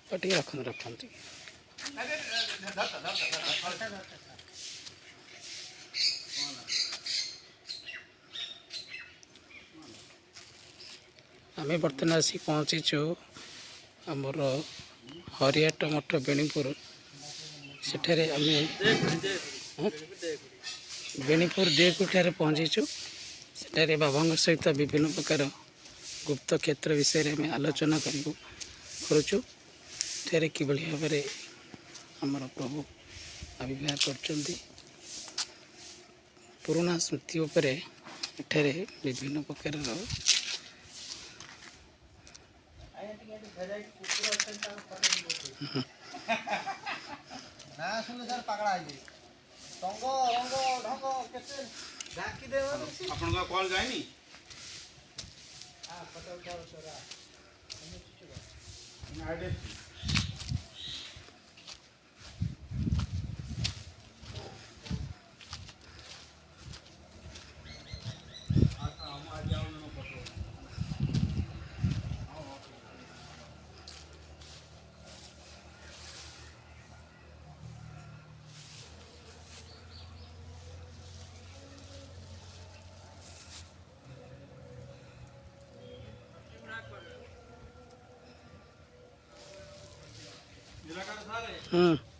पटी रखती आम बर्तमान आसिक पहुँचीचु आमर हरियाट मठ बेणीपुर सेठारे आम बेणीपुर देवकुठारे पहुँचीचु सेठारे बाबा सहित विभिन्न प्रकार गुप्त क्षेत्र विषय में आलोचना करुचु एठारे कि भाव में आमर प्रभु आविर्भाव कर पुराना स्मृति उपरे एठारे विभिन्न प्रकार ना सुन सर पकड़ा है रंग रंग ढंग केते डाकी देव आपन का कॉल जायनी हां फोटो उठाओ छोरा आईडी हम्म